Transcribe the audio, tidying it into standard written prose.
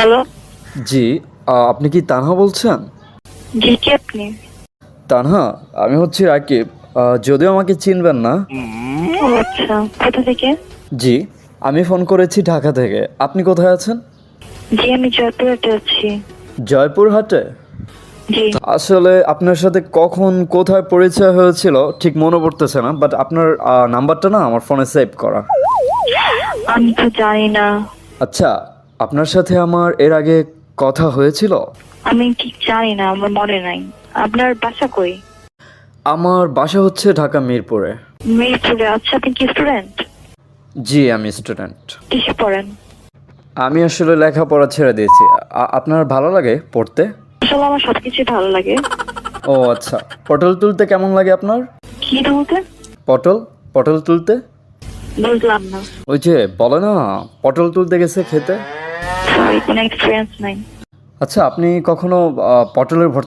Hello. জি, আপনি কি তানহা বলছেন? জি, কে আপনি? তানহা, আমি হচ্ছি রাকিব। যদিও আমাকে চিনবেন না। ও আচ্ছা, কোথা থেকে? জি, আমি ফোন করেছি ঢাকা থেকে। আপনি কোথায় আছেন? জি, আমি জয়পুরহাটে আছি। জয়পুরহাটে? জি, আসলে আপনার সাথে কখন কোথায় পরিচয় হয়েছিল ঠিক মনে পড়তেছে না, বাট আপনার নাম্বারটা না আমার ফোনে সেভ করা। আমি তো জানি না। আচ্ছা, আপনার সাথে আমার এর আগে কথা হয়েছিল? আমি ঠিক জানি না, আমার মনে নাই। আপনার বাসা কই? আমার বাসা হচ্ছে ঢাকা মিরপুরে। মিরপুরে। আচ্ছা, আপনি কি স্টুডেন্ট? জি, আমি স্টুডেন্ট। কিসে পড়েন? আমি আসলে লেখাপড়া ছেড়ে দিয়েছি। আপনার ভালো লাগে পড়তে? আসলে আমার সবকিছু ভালো লাগে। ও আচ্ছা, পটল তুলতে কেমন লাগে আপনার? কি বলতে? পটল পটল তুলতে? বুঝলাম না। ওই যে বলে না, পটল তুলতে গেছে খেতে। সরি, কোনো এক্সপিরিয়েন্স নাই। আচ্ছা, আপনি কখনো পটলের ভর্তা